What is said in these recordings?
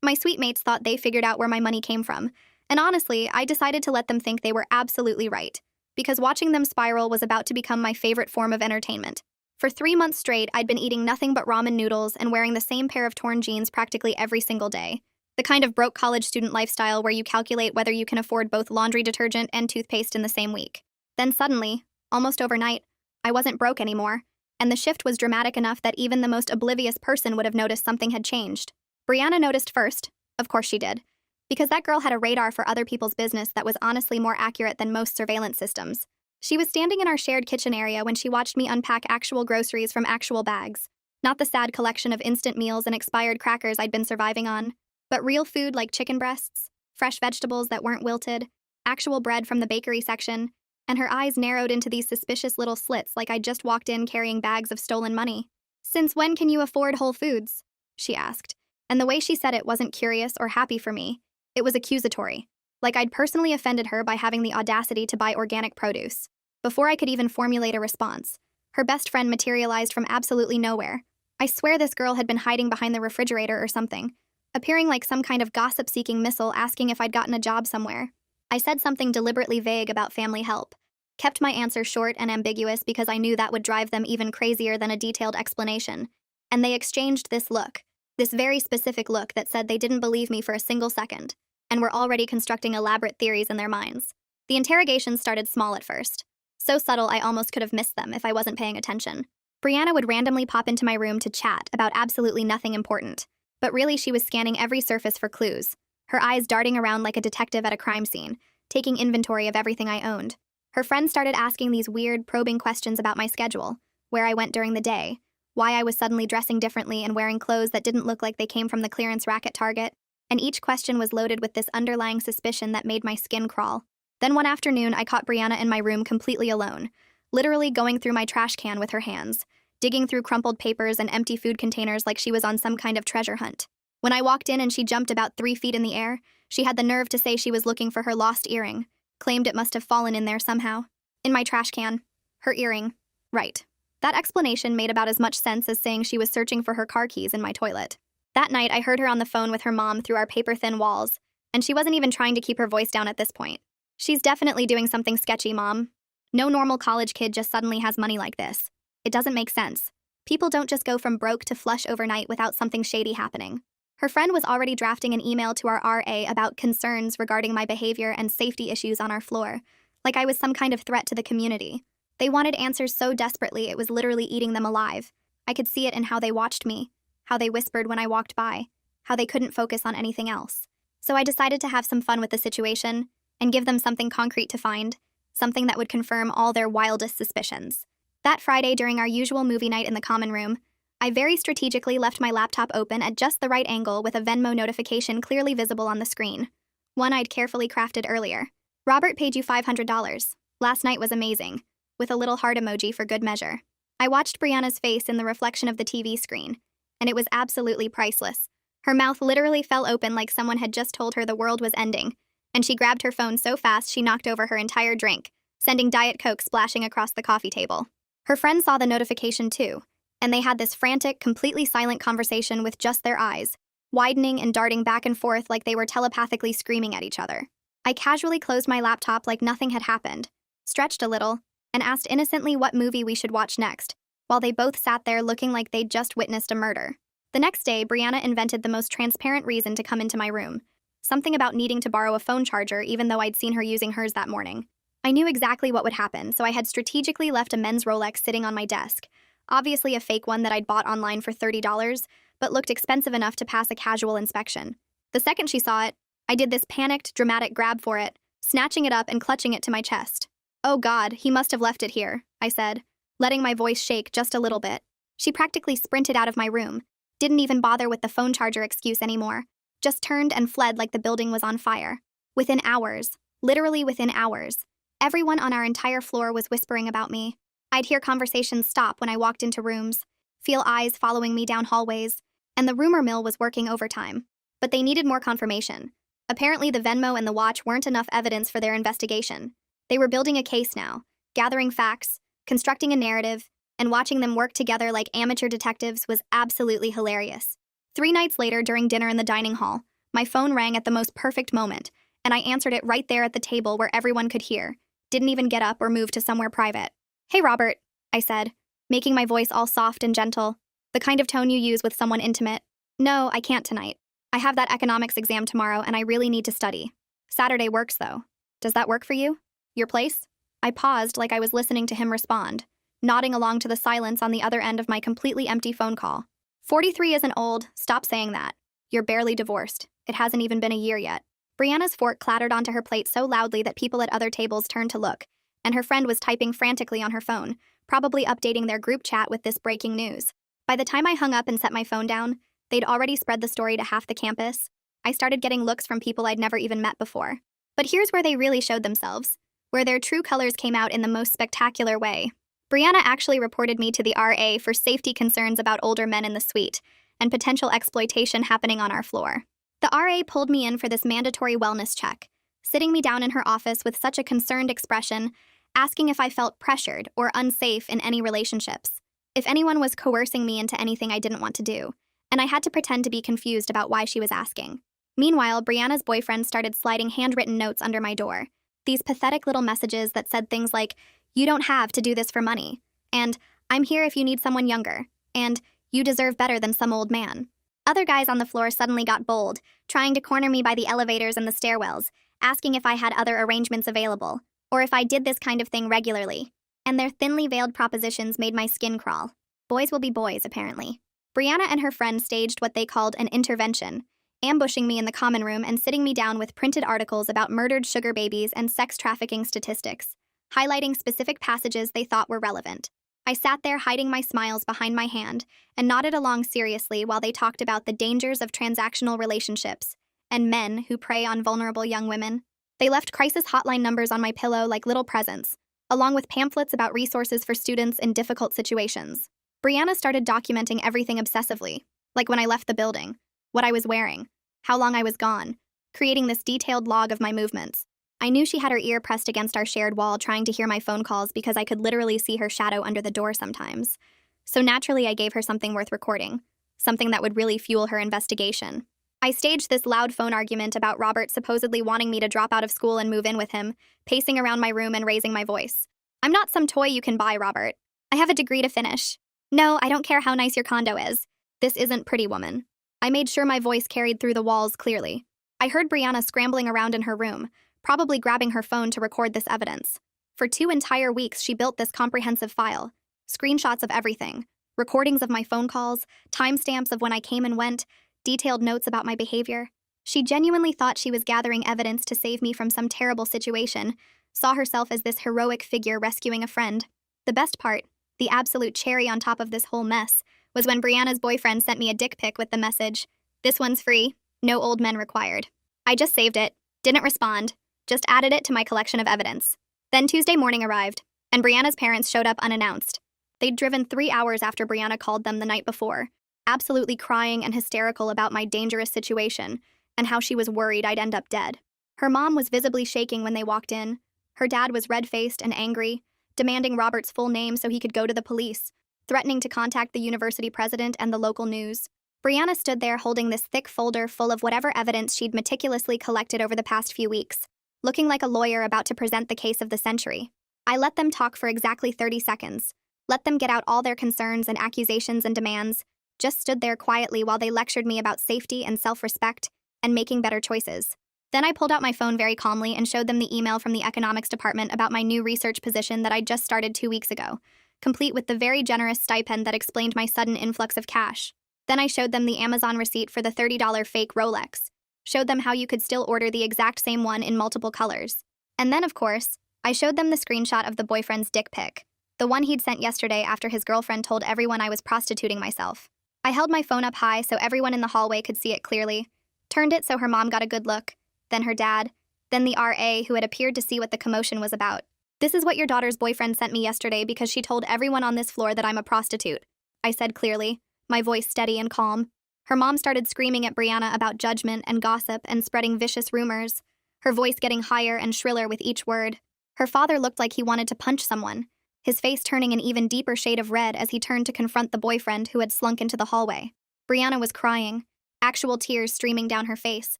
My sweet mates thought they figured out where my money came from, and honestly, I decided to let them think they were absolutely right, because watching them spiral was about to become my favorite form of entertainment. For 3 months straight, I'd been eating nothing but ramen noodles and wearing the same pair of torn jeans practically every single day. The kind of broke college student lifestyle where you calculate whether you can afford both laundry detergent and toothpaste in the same week. Then suddenly, almost overnight, I wasn't broke anymore, and the shift was dramatic enough that even the most oblivious person would have noticed something had changed. Brianna noticed first. Of course she did. Because that girl had a radar for other people's business that was honestly more accurate than most surveillance systems. She was standing in our shared kitchen area when she watched me unpack actual groceries from actual bags. Not the sad collection of instant meals and expired crackers I'd been surviving on, but real food like chicken breasts, fresh vegetables that weren't wilted, actual bread from the bakery section, and her eyes narrowed into these suspicious little slits like I'd just walked in carrying bags of stolen money. "Since when can you afford Whole Foods?" she asked, and the way she said it wasn't curious or happy for me. It was accusatory, like I'd personally offended her by having the audacity to buy organic produce. Before I could even formulate a response, her best friend materialized from absolutely nowhere. I swear this girl had been hiding behind the refrigerator or something, appearing like some kind of gossip-seeking missile asking if I'd gotten a job somewhere. I said something deliberately vague about family help, kept my answer short and ambiguous because I knew that would drive them even crazier than a detailed explanation, and they exchanged this look, this very specific look that said they didn't believe me for a single second, and were already constructing elaborate theories in their minds. The interrogations started small at first, so subtle I almost could have missed them if I wasn't paying attention. Brianna would randomly pop into my room to chat about absolutely nothing important, but really she was scanning every surface for clues, her eyes darting around like a detective at a crime scene, taking inventory of everything I owned. Her friends started asking these weird, probing questions about my schedule, where I went during the day, why I was suddenly dressing differently and wearing clothes that didn't look like they came from the clearance rack at Target, and each question was loaded with this underlying suspicion that made my skin crawl. Then one afternoon, I caught Brianna in my room completely alone, literally going through my trash can with her hands, digging through crumpled papers and empty food containers like she was on some kind of treasure hunt. When I walked in and she jumped about 3 feet in the air, she had the nerve to say she was looking for her lost earring, claimed it must have fallen in there somehow. In my trash can. Her earring. Right. That explanation made about as much sense as saying she was searching for her car keys in my toilet. That night, I heard her on the phone with her mom through our paper-thin walls, and she wasn't even trying to keep her voice down at this point. "She's definitely doing something sketchy, Mom. No normal college kid just suddenly has money like this. It doesn't make sense. People don't just go from broke to flush overnight without something shady happening." Her friend was already drafting an email to our RA about concerns regarding my behavior and safety issues on our floor, like I was some kind of threat to the community. They wanted answers so desperately it was literally eating them alive. I could see it in how they watched me, how they whispered when I walked by, how they couldn't focus on anything else. So I decided to have some fun with the situation and give them something concrete to find, something that would confirm all their wildest suspicions. That Friday, during our usual movie night in the common room, I very strategically left my laptop open at just the right angle with a Venmo notification clearly visible on the screen, one I'd carefully crafted earlier. "Robert paid you $500. Last night was amazing," with a little heart emoji for good measure. I watched Brianna's face in the reflection of the TV screen, and it was absolutely priceless. Her mouth literally fell open like someone had just told her the world was ending, and she grabbed her phone so fast she knocked over her entire drink, sending Diet Coke splashing across the coffee table. Her friends saw the notification too, and they had this frantic, completely silent conversation with just their eyes, widening and darting back and forth like they were telepathically screaming at each other. I casually closed my laptop like nothing had happened, stretched a little, and asked innocently what movie we should watch next, while they both sat there looking like they'd just witnessed a murder. The next day, Brianna invented the most transparent reason to come into my room. Something about needing to borrow a phone charger even though I'd seen her using hers that morning. I knew exactly what would happen, so I had strategically left a men's Rolex sitting on my desk, obviously a fake one that I'd bought online for $30, but looked expensive enough to pass a casual inspection. The second she saw it, I did this panicked, dramatic grab for it, snatching it up and clutching it to my chest. "Oh God, he must have left it here," I said, letting my voice shake just a little bit. She practically sprinted out of my room, didn't even bother with the phone charger excuse anymore, just turned and fled like the building was on fire. Within hours, literally within hours, everyone on our entire floor was whispering about me. I'd hear conversations stop when I walked into rooms, feel eyes following me down hallways, and the rumor mill was working overtime. But they needed more confirmation. Apparently the Venmo and the watch weren't enough evidence for their investigation. They were building a case now, gathering facts, constructing a narrative, and watching them work together like amateur detectives was absolutely hilarious. 3 nights later, during dinner in the dining hall, my phone rang at the most perfect moment, and I answered it right there at the table where everyone could hear. Didn't even get up or move to somewhere private. "Hey, Robert," I said, making my voice all soft and gentle, the kind of tone you use with someone intimate. "No, I can't tonight. I have that economics exam tomorrow and I really need to study. Saturday works, though. Does that work for you? Your place?" I paused like I was listening to him respond, nodding along to the silence on the other end of my completely empty phone call. 43 isn't old. Stop saying that. You're barely divorced. It hasn't even been a year yet. Brianna's fork clattered onto her plate so loudly that people at other tables turned to look, and her friend was typing frantically on her phone, probably updating their group chat with this breaking news. By the time I hung up and set my phone down, they'd already spread the story to half the campus. I started getting looks from people I'd never even met before. But here's where they really showed themselves, where their true colors came out in the most spectacular way. Brianna actually reported me to the RA for safety concerns about older men in the suite and potential exploitation happening on our floor. The RA pulled me in for this mandatory wellness check, sitting me down in her office with such a concerned expression, asking if I felt pressured or unsafe in any relationships, if anyone was coercing me into anything I didn't want to do, and I had to pretend to be confused about why she was asking. Meanwhile, Brianna's boyfriend started sliding handwritten notes under my door, these pathetic little messages that said things like, "You don't have to do this for money," and "I'm here if you need someone younger," and "You deserve better than some old man." Other guys on the floor suddenly got bold, trying to corner me by the elevators and the stairwells, asking if I had other arrangements available, or if I did this kind of thing regularly. And their thinly veiled propositions made my skin crawl. Boys will be boys, apparently. Brianna and her friend staged what they called an intervention, ambushing me in the common room and sitting me down with printed articles about murdered sugar babies and sex trafficking statistics, highlighting specific passages they thought were relevant. I sat there hiding my smiles behind my hand and nodded along seriously while they talked about the dangers of transactional relationships and men who prey on vulnerable young women. They left crisis hotline numbers on my pillow like little presents, along with pamphlets about resources for students in difficult situations. Brianna started documenting everything obsessively, like when I left the building, what I was wearing, how long I was gone, creating this detailed log of my movements. I knew she had her ear pressed against our shared wall trying to hear my phone calls because I could literally see her shadow under the door sometimes. So naturally, I gave her something worth recording, something that would really fuel her investigation. I staged this loud phone argument about Robert supposedly wanting me to drop out of school and move in with him, pacing around my room and raising my voice. "I'm not some toy you can buy, Robert. I have a degree to finish. No, I don't care how nice your condo is. This isn't Pretty Woman." I made sure my voice carried through the walls clearly. I heard Brianna scrambling around in her room, probably grabbing her phone to record this evidence. For 2 entire weeks, she built this comprehensive file. Screenshots of everything. Recordings of my phone calls, timestamps of when I came and went, detailed notes about my behavior. She genuinely thought she was gathering evidence to save me from some terrible situation, saw herself as this heroic figure rescuing a friend. The best part, the absolute cherry on top of this whole mess, was when Brianna's boyfriend sent me a dick pic with the message, "This one's free, no old men required." I just saved it, didn't respond, just added it to my collection of evidence. Then Tuesday morning arrived, and Brianna's parents showed up unannounced. They'd driven 3 hours after Brianna called them the night before, absolutely crying and hysterical about my dangerous situation and how she was worried I'd end up dead. Her mom was visibly shaking when they walked in. Her dad was red-faced and angry, demanding Robert's full name so he could go to the police, threatening to contact the university president and the local news. Brianna stood there holding this thick folder full of whatever evidence she'd meticulously collected over the past few weeks, looking like a lawyer about to present the case of the century. I let them talk for exactly 30 seconds, let them get out all their concerns and accusations and demands, just stood there quietly while they lectured me about safety and self-respect and making better choices. Then I pulled out my phone very calmly and showed them the email from the economics department about my new research position that I'd just started 2 weeks ago, complete with the very generous stipend that explained my sudden influx of cash. Then I showed them the Amazon receipt for the $30 fake Rolex, showed them how you could still order the exact same one in multiple colors. And then, of course, I showed them the screenshot of the boyfriend's dick pic, the one he'd sent yesterday after his girlfriend told everyone I was prostituting myself. I held my phone up high so everyone in the hallway could see it clearly, turned it so her mom got a good look, then her dad, then the RA who had appeared to see what the commotion was about. "This is what your daughter's boyfriend sent me yesterday because she told everyone on this floor that I'm a prostitute," I said clearly, my voice steady and calm. Her mom started screaming at Brianna about judgment and gossip and spreading vicious rumors, her voice getting higher and shriller with each word. Her father looked like he wanted to punch someone, his face turning an even deeper shade of red as he turned to confront the boyfriend who had slunk into the hallway. Brianna was crying, actual tears streaming down her face,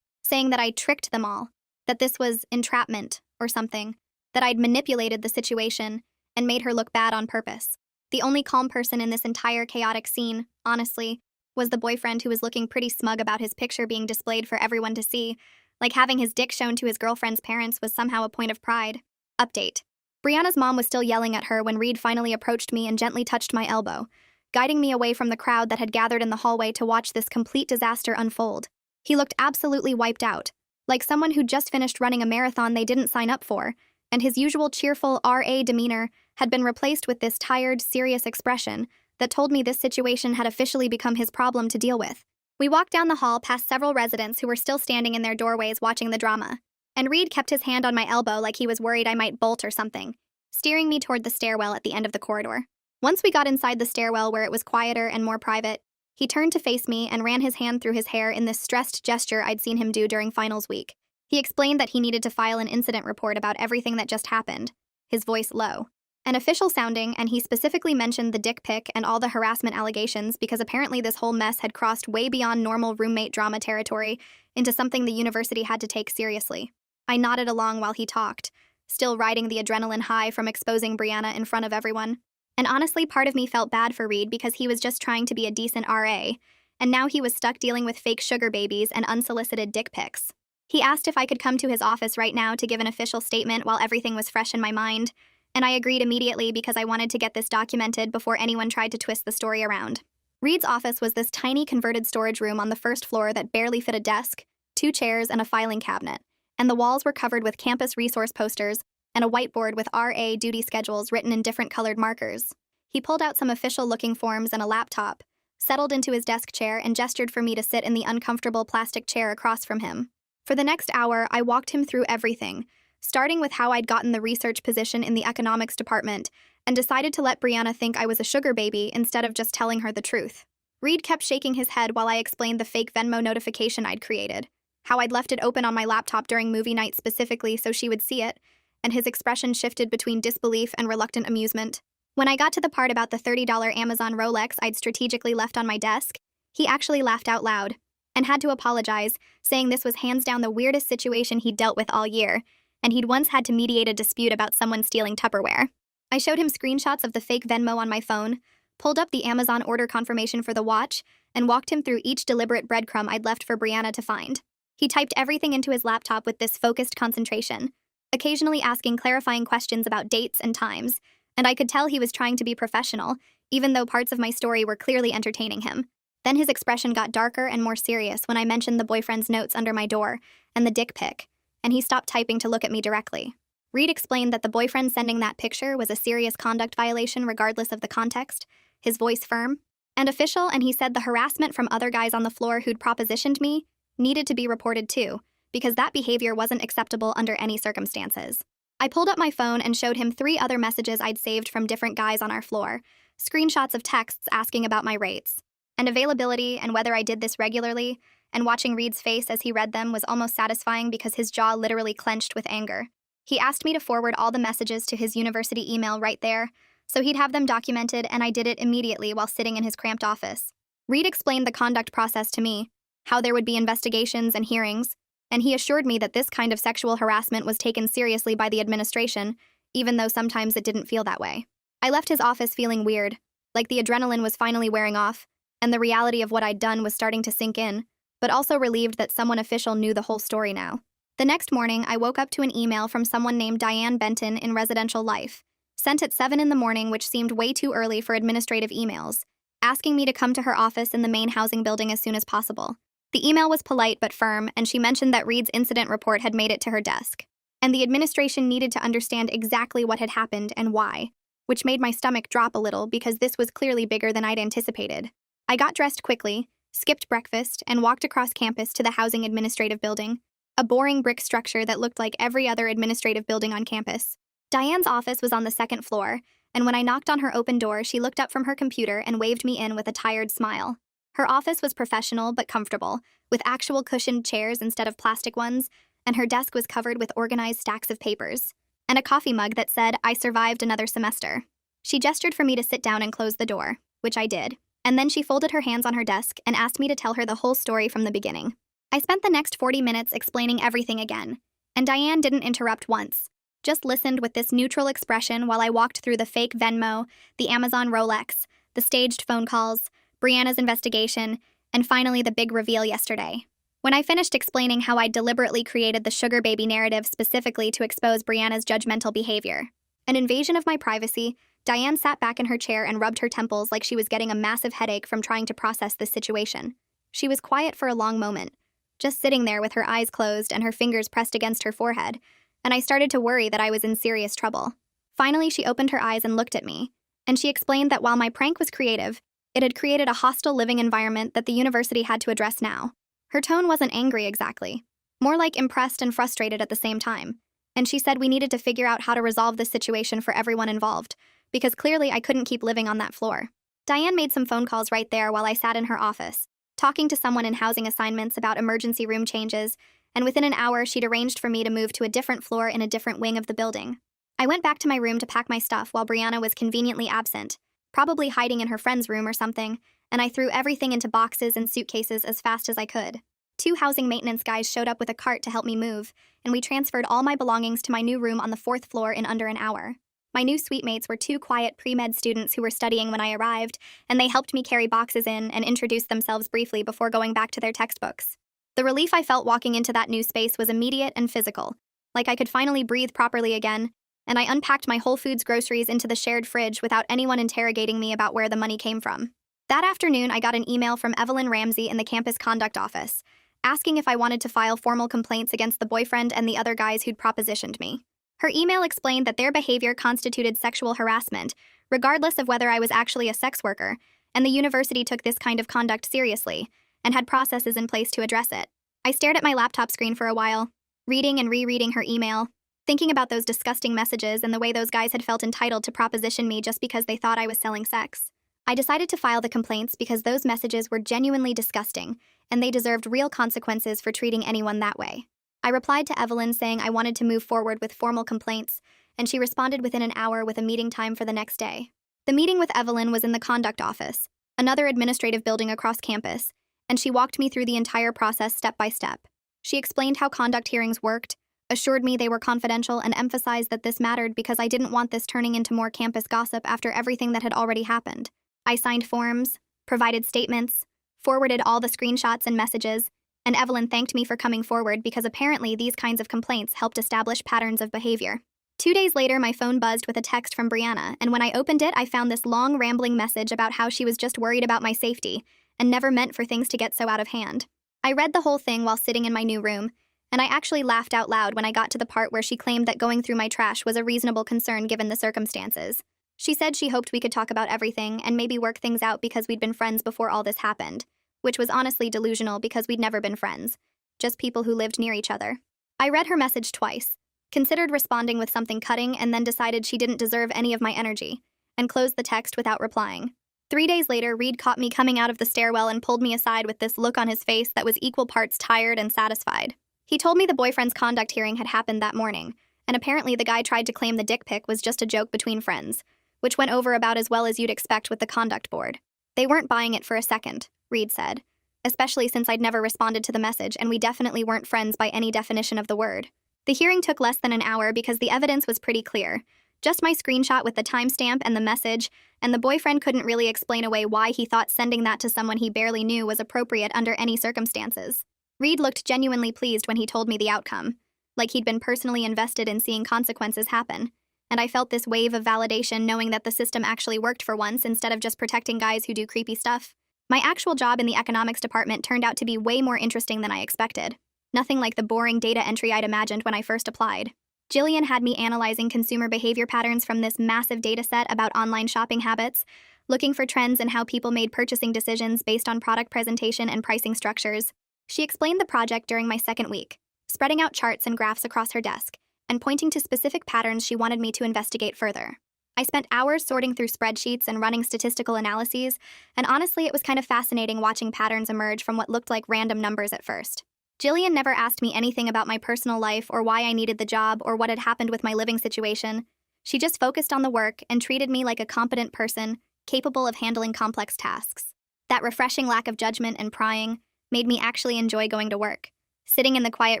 saying that I tricked them all, that this was entrapment or something, that I'd manipulated the situation and made her look bad on purpose. The only calm person in this entire chaotic scene, honestly, was the boyfriend who was looking pretty smug about his picture being displayed for everyone to see, like having his dick shown to his girlfriend's parents was somehow a point of pride. Update. Brianna's mom was still yelling at her when Reed finally approached me and gently touched my elbow, guiding me away from the crowd that had gathered in the hallway to watch this complete disaster unfold. He looked absolutely wiped out, like someone who'd just finished running a marathon they didn't sign up for, and his usual cheerful RA demeanor had been replaced with this tired, serious expression that told me this situation had officially become his problem to deal with. We walked down the hall past several residents who were still standing in their doorways watching the drama, and Reed kept his hand on my elbow like he was worried I might bolt or something, steering me toward the stairwell at the end of the corridor. Once we got inside the stairwell where it was quieter and more private, he turned to face me and ran his hand through his hair in this stressed gesture I'd seen him do during finals week. He explained that he needed to file an incident report about everything that just happened, his voice low. An official sounding, and he specifically mentioned the dick pic and all the harassment allegations because apparently this whole mess had crossed way beyond normal roommate drama territory into something the university had to take seriously. I nodded along while he talked, still riding the adrenaline high from exposing Brianna in front of everyone. And honestly, part of me felt bad for Reed because he was just trying to be a decent RA, and now he was stuck dealing with fake sugar babies and unsolicited dick pics. He asked if I could come to his office right now to give an official statement while everything was fresh in my mind, and I agreed immediately because I wanted to get this documented before anyone tried to twist the story around. Reed's office was this tiny converted storage room on the first floor that barely fit a desk, 2 chairs, and a filing cabinet, and the walls were covered with campus resource posters and a whiteboard with RA duty schedules written in different colored markers. He pulled out some official-looking forms and a laptop, settled into his desk chair, and gestured for me to sit in the uncomfortable plastic chair across from him. For the next hour, I walked him through everything, starting with how I'd gotten the research position in the economics department, and decided to let Brianna think I was a sugar baby instead of just telling her the truth. Reed kept shaking his head while I explained the fake Venmo notification I'd created, how I'd left it open on my laptop during movie night specifically so she would see it, and his expression shifted between disbelief and reluctant amusement. When I got to the part about the $30 Amazon Rolex I'd strategically left on my desk, he actually laughed out loud, and had to apologize, saying this was hands down the weirdest situation he'd dealt with all year, and he'd once had to mediate a dispute about someone stealing Tupperware. I showed him screenshots of the fake Venmo on my phone, pulled up the Amazon order confirmation for the watch, and walked him through each deliberate breadcrumb I'd left for Brianna to find. He typed everything into his laptop with this focused concentration, occasionally asking clarifying questions about dates and times, and I could tell he was trying to be professional, even though parts of my story were clearly entertaining him. Then his expression got darker and more serious when I mentioned the boyfriend's notes under my door and the dick pic, and he stopped typing to look at me directly. Reed explained that the boyfriend sending that picture was a serious conduct violation regardless of the context, his voice firm and official, and he said the harassment from other guys on the floor who'd propositioned me needed to be reported too, because that behavior wasn't acceptable under any circumstances. I pulled up my phone and showed him 3 other messages I'd saved from different guys on our floor, screenshots of texts asking about my rates and availability and whether I did this regularly, and watching Reed's face as he read them was almost satisfying because his jaw literally clenched with anger. He asked me to forward all the messages to his university email right there, so he'd have them documented, and I did it immediately while sitting in his cramped office. Reed explained the conduct process to me, how there would be investigations and hearings, and he assured me that this kind of sexual harassment was taken seriously by the administration, even though sometimes it didn't feel that way. I left his office feeling weird, like the adrenaline was finally wearing off, and the reality of what I'd done was starting to sink in, but also relieved that someone official knew the whole story now. The next morning, I woke up to an email from someone named Diane Benton in Residential Life, sent at 7 in the morning, which seemed way too early for administrative emails, asking me to come to her office in the main housing building as soon as possible. The email was polite but firm, and she mentioned that Reed's incident report had made it to her desk, and the administration needed to understand exactly what had happened and why, which made my stomach drop a little because this was clearly bigger than I'd anticipated. I got dressed quickly, skipped breakfast, and walked across campus to the housing administrative building, a boring brick structure that looked like every other administrative building on campus. Diane's office was on the 2nd floor, and when I knocked on her open door, she looked up from her computer and waved me in with a tired smile. Her office was professional but comfortable, with actual cushioned chairs instead of plastic ones, and her desk was covered with organized stacks of papers, and a coffee mug that said, "I survived another semester." She gestured for me to sit down and close the door, which I did. And then she folded her hands on her desk and asked me to tell her the whole story from the beginning. I spent the next 40 minutes explaining everything again, and Diane didn't interrupt once, just listened with this neutral expression while I walked through the fake Venmo, the Amazon Rolex, the staged phone calls, Brianna's investigation, and finally the big reveal yesterday. When I finished explaining how I deliberately created the sugar baby narrative specifically to expose Brianna's judgmental behavior, an invasion of my privacy, Diane sat back in her chair and rubbed her temples like she was getting a massive headache from trying to process this situation. She was quiet for a long moment, just sitting there with her eyes closed and her fingers pressed against her forehead, and I started to worry that I was in serious trouble. Finally, she opened her eyes and looked at me, and she explained that while my prank was creative, it had created a hostile living environment that the university had to address now. Her tone wasn't angry exactly, more like impressed and frustrated at the same time, and she said we needed to figure out how to resolve this situation for everyone involved, because clearly I couldn't keep living on that floor. Diane made some phone calls right there while I sat in her office, talking to someone in housing assignments about emergency room changes, and within an hour she'd arranged for me to move to a different floor in a different wing of the building. I went back to my room to pack my stuff while Brianna was conveniently absent, probably hiding in her friend's room or something, and I threw everything into boxes and suitcases as fast as I could. 2 housing maintenance guys showed up with a cart to help me move, and we transferred all my belongings to my new room on the 4th floor in under an hour. My new suite mates were 2 quiet pre-med students who were studying when I arrived, and they helped me carry boxes in and introduce themselves briefly before going back to their textbooks. The relief I felt walking into that new space was immediate and physical, like I could finally breathe properly again, and I unpacked my Whole Foods groceries into the shared fridge without anyone interrogating me about where the money came from. That afternoon, I got an email from Evelyn Ramsey in the campus conduct office, asking if I wanted to file formal complaints against the boyfriend and the other guys who'd propositioned me. Her email explained that their behavior constituted sexual harassment, regardless of whether I was actually a sex worker, and the university took this kind of conduct seriously, and had processes in place to address it. I stared at my laptop screen for a while, reading and rereading her email, thinking about those disgusting messages and the way those guys had felt entitled to proposition me just because they thought I was selling sex. I decided to file the complaints because those messages were genuinely disgusting, and they deserved real consequences for treating anyone that way. I replied to Evelyn saying I wanted to move forward with formal complaints, and she responded within an hour with a meeting time for the next day. The meeting with Evelyn was in the conduct office, another administrative building across campus, and she walked me through the entire process step by step. She explained how conduct hearings worked, assured me they were confidential, and emphasized that this mattered because I didn't want this turning into more campus gossip after everything that had already happened. I signed forms, provided statements, forwarded all the screenshots and messages, and Evelyn thanked me for coming forward because apparently these kinds of complaints helped establish patterns of behavior. 2 days later, my phone buzzed with a text from Brianna, and when I opened it, I found this long, rambling message about how she was just worried about my safety and never meant for things to get so out of hand. I read the whole thing while sitting in my new room, and I actually laughed out loud when I got to the part where she claimed that going through my trash was a reasonable concern given the circumstances. She said she hoped we could talk about everything and maybe work things out because we'd been friends before all this happened, which was honestly delusional because we'd never been friends, just people who lived near each other. I read her message twice, considered responding with something cutting, and then decided she didn't deserve any of my energy, and closed the text without replying. 3 days later, Reed caught me coming out of the stairwell and pulled me aside with this look on his face that was equal parts tired and satisfied. He told me the boyfriend's conduct hearing had happened that morning, and apparently the guy tried to claim the dick pic was just a joke between friends, which went over about as well as you'd expect with the conduct board. They weren't buying it for a second, Reed said, especially since I'd never responded to the message and we definitely weren't friends by any definition of the word. The hearing took less than an hour because the evidence was pretty clear. Just my screenshot with the timestamp and the message, and the boyfriend couldn't really explain away why he thought sending that to someone he barely knew was appropriate under any circumstances. Reed looked genuinely pleased when he told me the outcome, like he'd been personally invested in seeing consequences happen, and I felt this wave of validation knowing that the system actually worked for once instead of just protecting guys who do creepy stuff. My actual job in the economics department turned out to be way more interesting than I expected. Nothing like the boring data entry I'd imagined when I first applied. Jillian had me analyzing consumer behavior patterns from this massive data set about online shopping habits, looking for trends in how people made purchasing decisions based on product presentation and pricing structures. She explained the project during my second week, spreading out charts and graphs across her desk, and pointing to specific patterns she wanted me to investigate further. I spent hours sorting through spreadsheets and running statistical analyses, and honestly, it was kind of fascinating watching patterns emerge from what looked like random numbers at first. Jillian never asked me anything about my personal life or why I needed the job or what had happened with my living situation. She just focused on the work and treated me like a competent person, capable of handling complex tasks. That refreshing lack of judgment and prying made me actually enjoy going to work, sitting in the quiet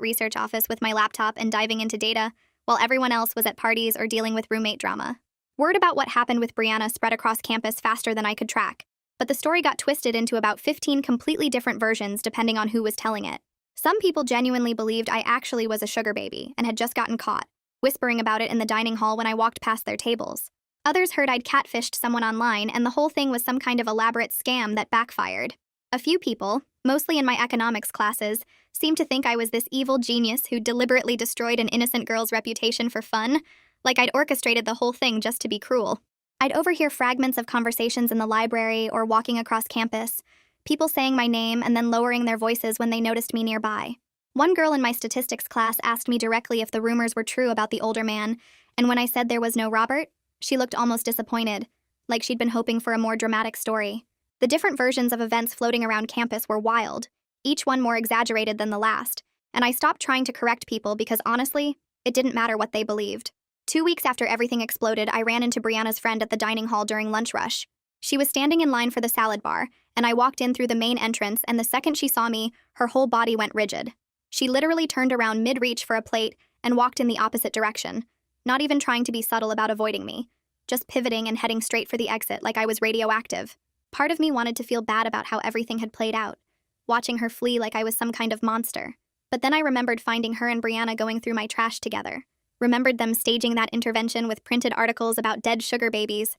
research office with my laptop and diving into data, while everyone else was at parties or dealing with roommate drama. Word about what happened with Brianna spread across campus faster than I could track, but the story got twisted into about 15 completely different versions depending on who was telling it. Some people genuinely believed I actually was a sugar baby and had just gotten caught, whispering about it in the dining hall when I walked past their tables. Others heard I'd catfished someone online and the whole thing was some kind of elaborate scam that backfired. A few people, mostly in my economics classes, seemed to think I was this evil genius who deliberately destroyed an innocent girl's reputation for fun, like I'd orchestrated the whole thing just to be cruel. I'd overhear fragments of conversations in the library or walking across campus, people saying my name and then lowering their voices when they noticed me nearby. One girl in my statistics class asked me directly if the rumors were true about the older man, and when I said there was no Robert, she looked almost disappointed, like she'd been hoping for a more dramatic story. The different versions of events floating around campus were wild, each one more exaggerated than the last, and I stopped trying to correct people because honestly, it didn't matter what they believed. 2 weeks after everything exploded, I ran into Brianna's friend at the dining hall during lunch rush. She was standing in line for the salad bar, and I walked in through the main entrance, and the second she saw me, her whole body went rigid. She literally turned around mid-reach for a plate and walked in the opposite direction, not even trying to be subtle about avoiding me, just pivoting and heading straight for the exit like I was radioactive. Part of me wanted to feel bad about how everything had played out, watching her flee like I was some kind of monster. But then I remembered finding her and Brianna going through my trash together, remembered them staging that intervention with printed articles about dead sugar babies,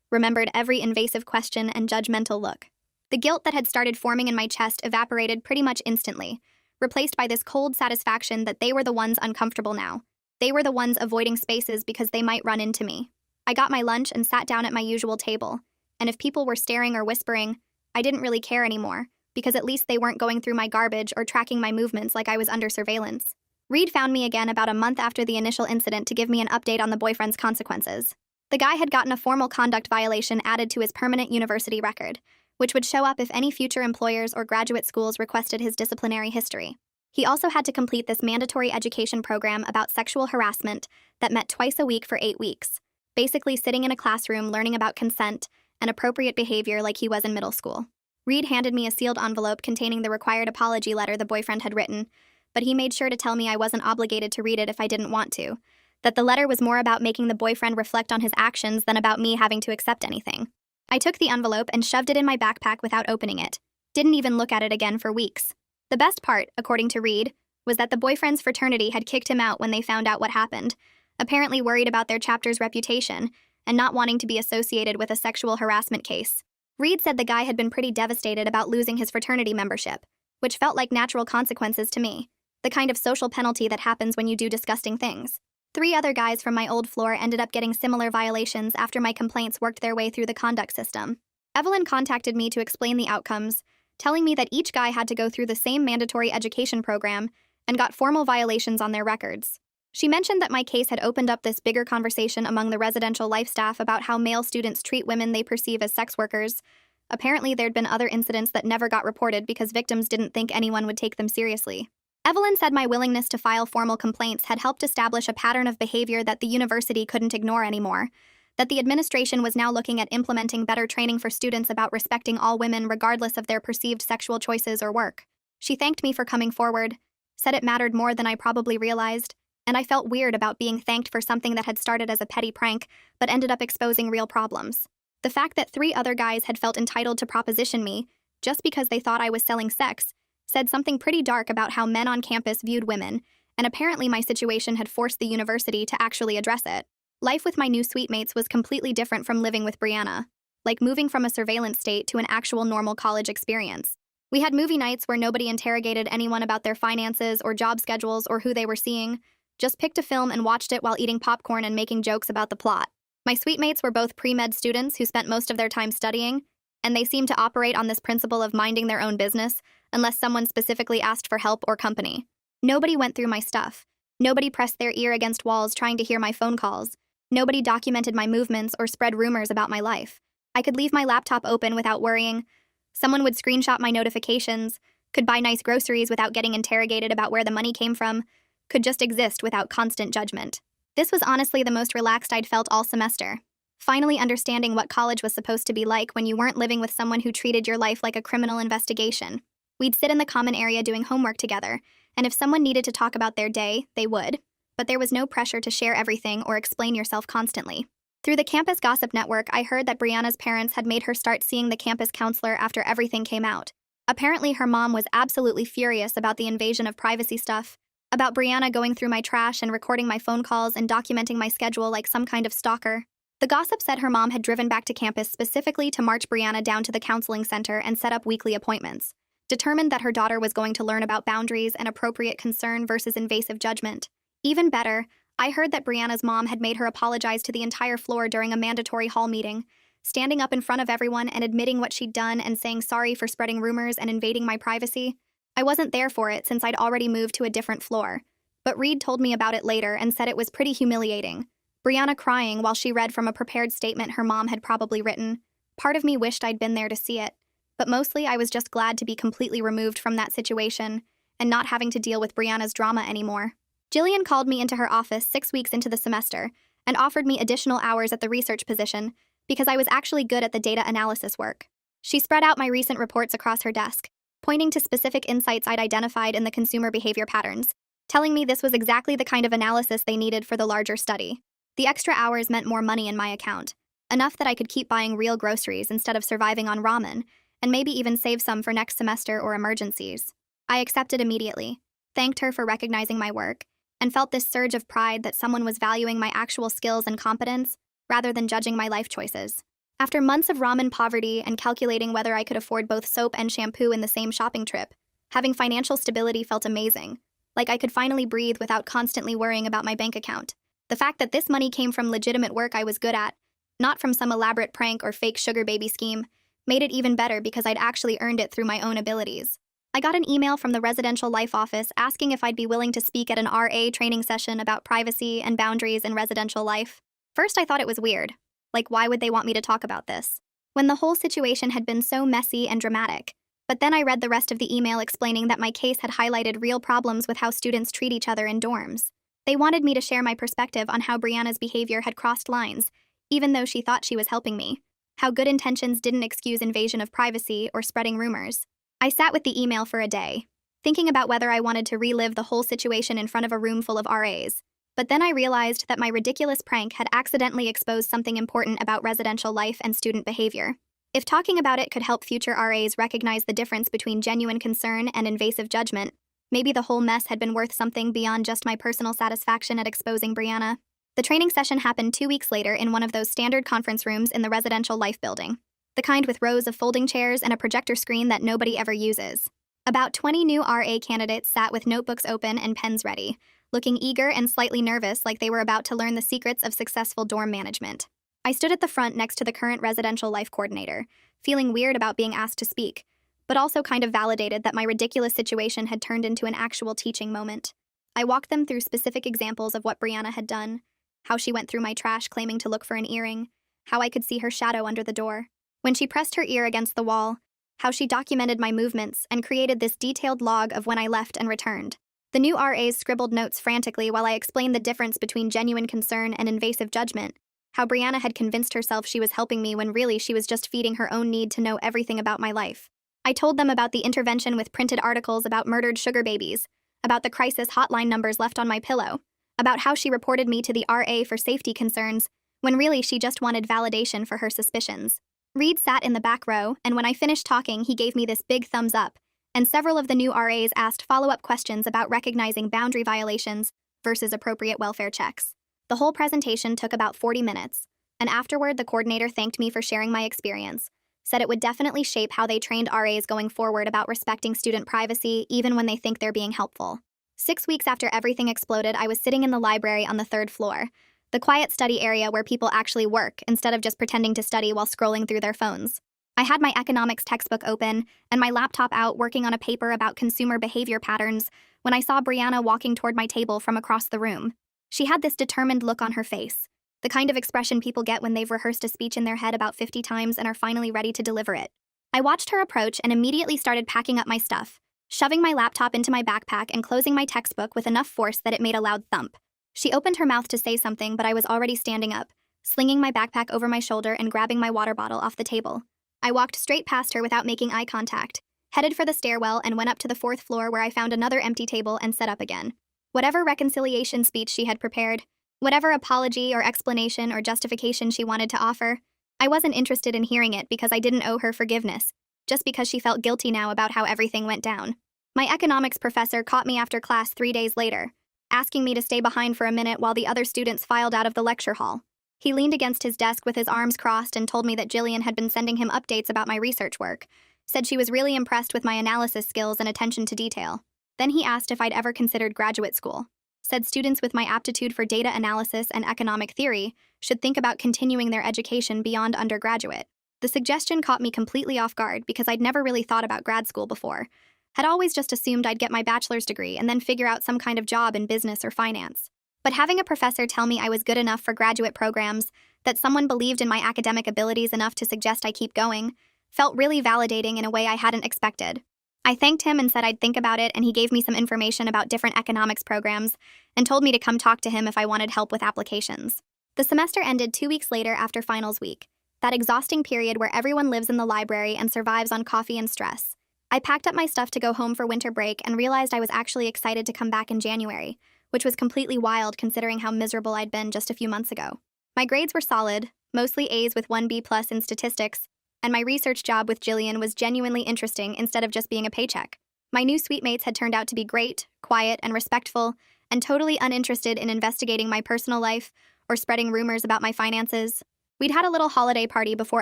remembered every invasive question and judgmental look. The guilt that had started forming in my chest evaporated pretty much instantly, replaced by this cold satisfaction that they were the ones uncomfortable now. They were the ones avoiding spaces because they might run into me. I got my lunch and sat down at my usual table, and if people were staring or whispering, I didn't really care anymore, because at least they weren't going through my garbage or tracking my movements like I was under surveillance. Reed found me again about a month after the initial incident to give me an update on the boyfriend's consequences. The guy had gotten a formal conduct violation added to his permanent university record, which would show up if any future employers or graduate schools requested his disciplinary history. He also had to complete this mandatory education program about sexual harassment that met twice a week for 8 weeks, basically sitting in a classroom learning about consent and appropriate behavior like he was in middle school. Reed handed me a sealed envelope containing the required apology letter the boyfriend had written, but he made sure to tell me I wasn't obligated to read it if I didn't want to, that the letter was more about making the boyfriend reflect on his actions than about me having to accept anything. I took the envelope and shoved it in my backpack without opening it, didn't even look at it again for weeks. The best part, according to Reed, was that the boyfriend's fraternity had kicked him out when they found out what happened, apparently worried about their chapter's reputation and not wanting to be associated with a sexual harassment case. Reed said the guy had been pretty devastated about losing his fraternity membership, which felt like natural consequences to me, the kind of social penalty that happens when you do disgusting things. 3 other guys from my old floor ended up getting similar violations after my complaints worked their way through the conduct system. Evelyn contacted me to explain the outcomes, telling me that each guy had to go through the same mandatory education program and got formal violations on their records. She mentioned that my case had opened up this bigger conversation among the residential life staff about how male students treat women they perceive as sex workers. Apparently, there'd been other incidents that never got reported because victims didn't think anyone would take them seriously. Evelyn said my willingness to file formal complaints had helped establish a pattern of behavior that the university couldn't ignore anymore, that the administration was now looking at implementing better training for students about respecting all women regardless of their perceived sexual choices or work. She thanked me for coming forward, said it mattered more than I probably realized, and I felt weird about being thanked for something that had started as a petty prank but ended up exposing real problems. The fact that 3 other guys had felt entitled to proposition me, just because they thought I was selling sex, said something pretty dark about how men on campus viewed women, and apparently my situation had forced the university to actually address it. Life with my new suitemates was completely different from living with Brianna, like moving from a surveillance state to an actual normal college experience. We had movie nights where nobody interrogated anyone about their finances or job schedules or who they were seeing, just picked a film and watched it while eating popcorn and making jokes about the plot. My suitemates were both pre-med students who spent most of their time studying, and they seemed to operate on this principle of minding their own business unless someone specifically asked for help or company. Nobody went through my stuff. Nobody pressed their ear against walls trying to hear my phone calls. Nobody documented my movements or spread rumors about my life. I could leave my laptop open without worrying. Someone would screenshot my notifications, could buy nice groceries without getting interrogated about where the money came from, could just exist without constant judgment. This was honestly the most relaxed I'd felt all semester. finally understanding what college was supposed to be like when you weren't living with someone who treated your life like a criminal investigation. We'd sit in the common area doing homework together, and if someone needed to talk about their day, they would. But there was no pressure to share everything or explain yourself constantly. Through the campus gossip network, I heard that Brianna's parents had made her start seeing the campus counselor after everything came out. Apparently, her mom was absolutely furious about the invasion of privacy stuff, about Brianna going through my trash and recording my phone calls and documenting my schedule like some kind of stalker. The gossip said her mom had driven back to campus specifically to march Brianna down to the counseling center and set up weekly appointments, determined that her daughter was going to learn about boundaries and appropriate concern versus invasive judgment. Even better, I heard that Brianna's mom had made her apologize to the entire floor during a mandatory hall meeting, standing up in front of everyone and admitting what she'd done and saying sorry for spreading rumors and invading my privacy. I wasn't there for it since I'd already moved to a different floor, but Reed told me about it later and said it was pretty humiliating. Brianna crying while she read from a prepared statement her mom had probably written. Part of me wished I'd been there to see it, but mostly I was just glad to be completely removed from that situation and not having to deal with Brianna's drama anymore. Jillian called me into her office 6 weeks into the semester and offered me additional hours at the research position because I was actually good at the data analysis work. She spread out my recent reports across her desk, pointing to specific insights I'd identified in the consumer behavior patterns, telling me this was exactly the kind of analysis they needed for the larger study. The extra hours meant more money in my account, enough that I could keep buying real groceries instead of surviving on ramen, and maybe even save some for next semester or emergencies. I accepted immediately, thanked her for recognizing my work, and felt this surge of pride that someone was valuing my actual skills and competence rather than judging my life choices. After months of ramen poverty and calculating whether I could afford both soap and shampoo in the same shopping trip, having financial stability felt amazing, like I could finally breathe without constantly worrying about my bank account. The fact that this money came from legitimate work I was good at, not from some elaborate prank or fake sugar baby scheme, made it even better because I'd actually earned it through my own abilities. I got an email from the Residential Life Office asking if I'd be willing to speak at an RA training session about privacy and boundaries in residential life. First, I thought it was weird. Like, why would they want me to talk about this? When the whole situation had been so messy and dramatic. But then I read the rest of the email explaining that my case had highlighted real problems with how students treat each other in dorms. They wanted me to share my perspective on how Brianna's behavior had crossed lines, even though she thought she was helping me. How good intentions didn't excuse invasion of privacy or spreading rumors. I sat with the email for a day, thinking about whether I wanted to relive the whole situation in front of a room full of RAs. But then I realized that my ridiculous prank had accidentally exposed something important about residential life and student behavior. If talking about it could help future RAs recognize the difference between genuine concern and invasive judgment, maybe the whole mess had been worth something beyond just my personal satisfaction at exposing Brianna. The training session happened 2 weeks later in one of those standard conference rooms in the Residential Life building, the kind with rows of folding chairs and a projector screen that nobody ever uses. About 20 new RA candidates sat with notebooks open and pens ready, looking eager and slightly nervous like they were about to learn the secrets of successful dorm management. I stood at the front next to the current Residential Life coordinator, feeling weird about being asked to speak, but also kind of validated that my ridiculous situation had turned into an actual teaching moment. I walked them through specific examples of what Brianna had done, how she went through my trash claiming to look for an earring, how I could see her shadow under the door, when she pressed her ear against the wall, how she documented my movements and created this detailed log of when I left and returned. The new RAs scribbled notes frantically while I explained the difference between genuine concern and invasive judgment, how Brianna had convinced herself she was helping me when really she was just feeding her own need to know everything about my life. I told them about the intervention with printed articles about murdered sugar babies, about the crisis hotline numbers left on my pillow, about how she reported me to the RA for safety concerns, when really she just wanted validation for her suspicions. Reed sat in the back row, and when I finished talking, he gave me this big thumbs up, and several of the new RAs asked follow-up questions about recognizing boundary violations versus appropriate welfare checks. The whole presentation took about 40 minutes, and afterward the coordinator thanked me for sharing my experience, said it would definitely shape how they trained RAs going forward about respecting student privacy even when they think they're being helpful. 6 weeks after everything exploded, I was sitting in the library on the 3rd floor, the quiet study area where people actually work instead of just pretending to study while scrolling through their phones. I had my economics textbook open and my laptop out working on a paper about consumer behavior patterns when I saw Brianna walking toward my table from across the room. She had this determined look on her face, the kind of expression people get when they've rehearsed a speech in their head about 50 times and are finally ready to deliver it. I watched her approach and immediately started packing up my stuff, shoving my laptop into my backpack and closing my textbook with enough force that it made a loud thump. She opened her mouth to say something, but I was already standing up, slinging my backpack over my shoulder and grabbing my water bottle off the table. I walked straight past her without making eye contact, headed for the stairwell, and went up to the fourth floor where I found another empty table and sat up again. Whatever reconciliation speech she had prepared, whatever apology or explanation or justification she wanted to offer, I wasn't interested in hearing it because I didn't owe her forgiveness, just because she felt guilty now about how everything went down. My economics professor caught me after class 3 days later, asking me to stay behind for a minute while the other students filed out of the lecture hall. He leaned against his desk with his arms crossed and told me that Jillian had been sending him updates about my research work, said she was really impressed with my analysis skills and attention to detail. Then he asked if I'd ever considered graduate school, said students with my aptitude for data analysis and economic theory should think about continuing their education beyond undergraduate. The suggestion caught me completely off guard because I'd never really thought about grad school before, had always just assumed I'd get my bachelor's degree and then figure out some kind of job in business or finance. But having a professor tell me I was good enough for graduate programs, that someone believed in my academic abilities enough to suggest I keep going, felt really validating in a way I hadn't expected. I thanked him and said I'd think about it, and he gave me some information about different economics programs and told me to come talk to him if I wanted help with applications. The semester ended 2 weeks later after finals week, that exhausting period where everyone lives in the library and survives on coffee and stress. I packed up my stuff to go home for winter break and realized I was actually excited to come back in January, which was completely wild considering how miserable I'd been just a few months ago. My grades were solid, mostly A's with 1 B+ in statistics, and my research job with Jillian was genuinely interesting instead of just being a paycheck. My new suite mates had turned out to be great, quiet, and respectful, and totally uninterested in investigating my personal life or spreading rumors about my finances. We'd had a little holiday party before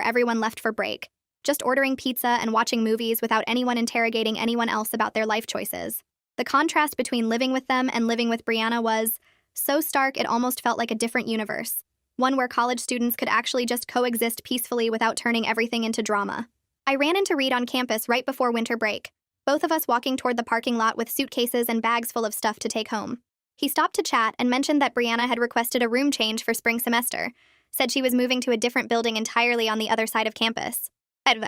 everyone left for break, just ordering pizza and watching movies without anyone interrogating anyone else about their life choices. The contrast between living with them and living with Brianna was so stark it almost felt like a different universe, one where college students could actually just coexist peacefully without turning everything into drama. I ran into Reed on campus right before winter break, both of us walking toward the parking lot with suitcases and bags full of stuff to take home. He stopped to chat and mentioned that Brianna had requested a room change for spring semester, said she was moving to a different building entirely on the other side of campus.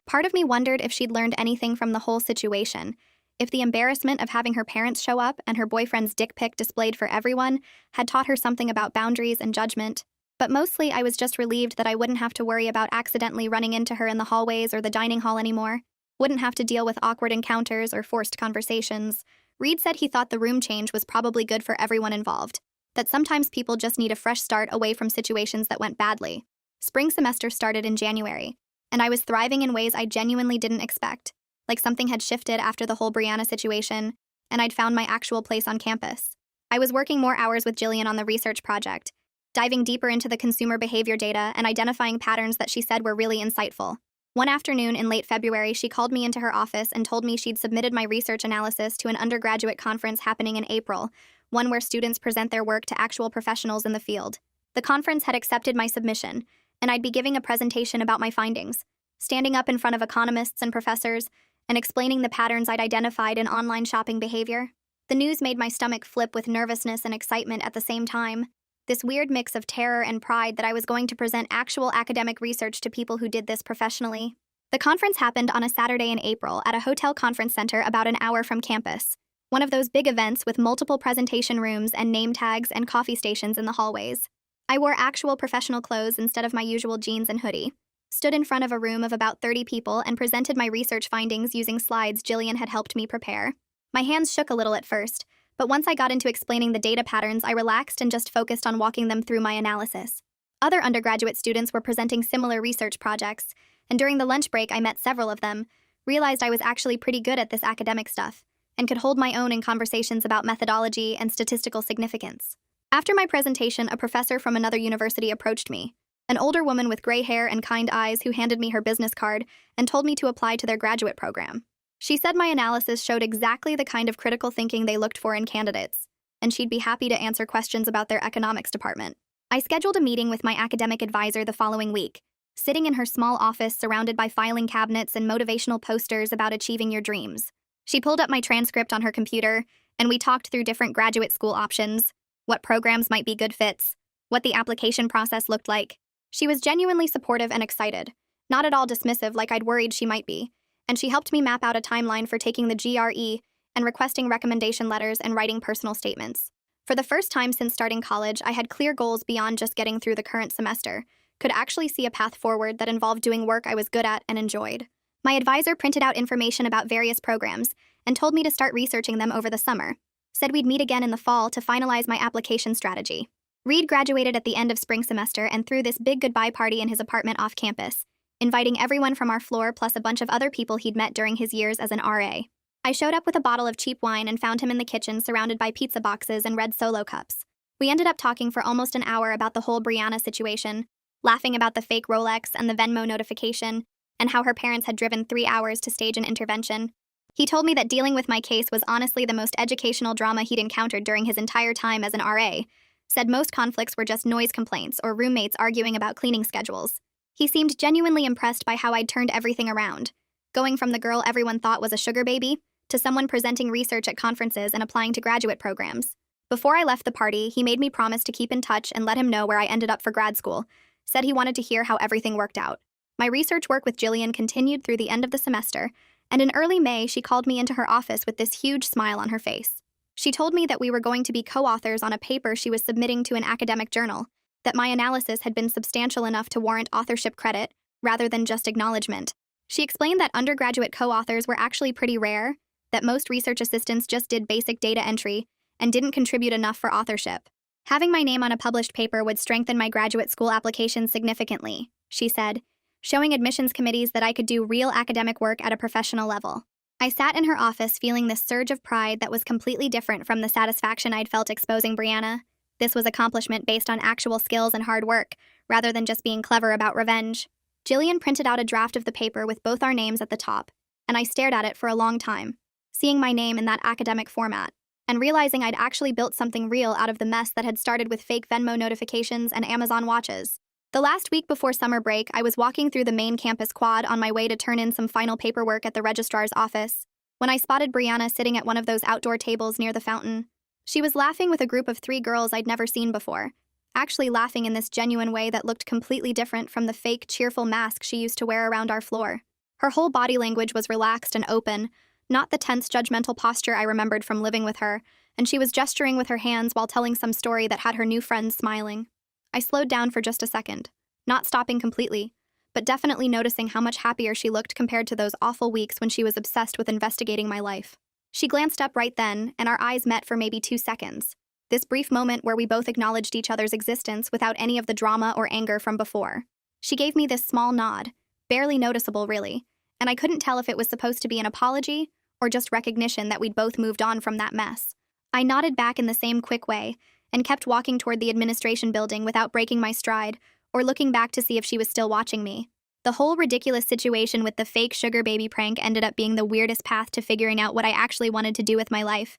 Part of me wondered if she'd learned anything from the whole situation, if the embarrassment of having her parents show up and her boyfriend's dick pic displayed for everyone had taught her something about boundaries and judgment. But mostly I was just relieved that I wouldn't have to worry about accidentally running into her in the hallways or the dining hall anymore, wouldn't have to deal with awkward encounters or forced conversations. Reed said he thought the room change was probably good for everyone involved, that sometimes people just need a fresh start away from situations that went badly. Spring semester started in January, and I was thriving in ways I genuinely didn't expect, like something had shifted after the whole Brianna situation, and I'd found my actual place on campus. I was working more hours with Jillian on the research project, diving deeper into the consumer behavior data and identifying patterns that she said were really insightful. One afternoon in late February, she called me into her office and told me she'd submitted my research analysis to an undergraduate conference happening in April, one where students present their work to actual professionals in the field. The conference had accepted my submission, and I'd be giving a presentation about my findings, standing up in front of economists and professors, and explaining the patterns I'd identified in online shopping behavior. The news made my stomach flip with nervousness and excitement at the same time. This weird mix of terror and pride that I was going to present actual academic research to people who did this professionally. The conference happened on a Saturday in April at a hotel conference center about an hour from campus, one of those big events with multiple presentation rooms and name tags and coffee stations in the hallways. I wore actual professional clothes instead of my usual jeans and hoodie, stood in front of a room of about 30 people and presented my research findings using slides Jillian had helped me prepare. My hands shook a little at first, but once I got into explaining the data patterns, I relaxed and just focused on walking them through my analysis. Other undergraduate students were presenting similar research projects, and during the lunch break I met several of them, realized I was actually pretty good at this academic stuff, and could hold my own in conversations about methodology and statistical significance. After my presentation, a professor from another university approached me, an older woman with gray hair and kind eyes who handed me her business card and told me to apply to their graduate program. She said my analysis showed exactly the kind of critical thinking they looked for in candidates, and she'd be happy to answer questions about their economics department. I scheduled a meeting with my academic advisor the following week, sitting in her small office surrounded by filing cabinets and motivational posters about achieving your dreams. She pulled up my transcript on her computer, and we talked through different graduate school options, what programs might be good fits, what the application process looked like. She was genuinely supportive and excited, not at all dismissive like I'd worried she might be, and she helped me map out a timeline for taking the GRE and requesting recommendation letters and writing personal statements. For the first time since starting college, I had clear goals beyond just getting through the current semester, could actually see a path forward that involved doing work I was good at and enjoyed. My advisor printed out information about various programs and told me to start researching them over the summer. Said we'd meet again in the fall to finalize my application strategy. Reed graduated at the end of spring semester and threw this big goodbye party in his apartment off campus, inviting everyone from our floor plus a bunch of other people he'd met during his years as an RA. I showed up with a bottle of cheap wine and found him in the kitchen surrounded by pizza boxes and red Solo cups. We ended up talking for almost an hour about the whole Brianna situation, laughing about the fake Rolex and the Venmo notification, and how her parents had driven 3 hours to stage an intervention. He told me that dealing with my case was honestly the most educational drama he'd encountered during his entire time as an RA. Said most conflicts were just noise complaints or roommates arguing about cleaning schedules. He seemed genuinely impressed by how I'd turned everything around, going from the girl everyone thought was a sugar baby to someone presenting research at conferences and applying to graduate programs. Before I left the party, he made me promise to keep in touch and let him know where I ended up for grad school. Said he wanted to hear how everything worked out. My research work with Jillian continued through the end of the semester, and in early May, she called me into her office with this huge smile on her face. She told me that we were going to be co-authors on a paper she was submitting to an academic journal, that my analysis had been substantial enough to warrant authorship credit, rather than just acknowledgement. She explained that undergraduate co-authors were actually pretty rare, that most research assistants just did basic data entry and didn't contribute enough for authorship. Having my name on a published paper would strengthen my graduate school application significantly, she said, showing admissions committees that I could do real academic work at a professional level. I sat in her office feeling this surge of pride that was completely different from the satisfaction I'd felt exposing Brianna. This was accomplishment based on actual skills and hard work, rather than just being clever about revenge. Jillian printed out a draft of the paper with both our names at the top, and I stared at it for a long time, seeing my name in that academic format, and realizing I'd actually built something real out of the mess that had started with fake Venmo notifications and Amazon watches. The last week before summer break, I was walking through the main campus quad on my way to turn in some final paperwork at the registrar's office, when I spotted Brianna sitting at one of those outdoor tables near the fountain. She was laughing with a group of 3 girls I'd never seen before, actually laughing in this genuine way that looked completely different from the fake, cheerful mask she used to wear around our floor. Her whole body language was relaxed and open, not the tense, judgmental posture I remembered from living with her, and she was gesturing with her hands while telling some story that had her new friends smiling. I slowed down for just a second, not stopping completely, but definitely noticing how much happier she looked compared to those awful weeks when she was obsessed with investigating my life. She glanced up right then, and our eyes met for maybe 2 seconds. This brief moment where we both acknowledged each other's existence without any of the drama or anger from before. She gave me this small nod, barely noticeable really, and I couldn't tell if it was supposed to be an apology or just recognition that we'd both moved on from that mess. I nodded back in the same quick way and kept walking toward the administration building without breaking my stride or looking back to see if she was still watching me. The whole ridiculous situation with the fake sugar baby prank ended up being the weirdest path to figuring out what I actually wanted to do with my life,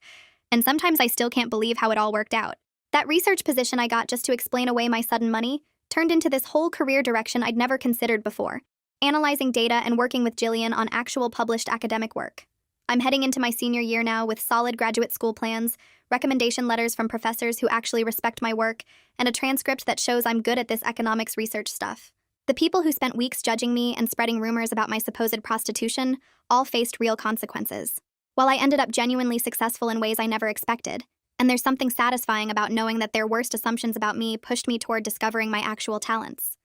and sometimes I still can't believe how it all worked out. That research position I got just to explain away my sudden money turned into this whole career direction I'd never considered before, analyzing data and working with Jillian on actual published academic work. I'm heading into my senior year now with solid graduate school plans, recommendation letters from professors who actually respect my work, and a transcript that shows I'm good at this economics research stuff. The people who spent weeks judging me and spreading rumors about my supposed prostitution all faced real consequences, while I ended up genuinely successful in ways I never expected. And there's something satisfying about knowing that their worst assumptions about me pushed me toward discovering my actual talents.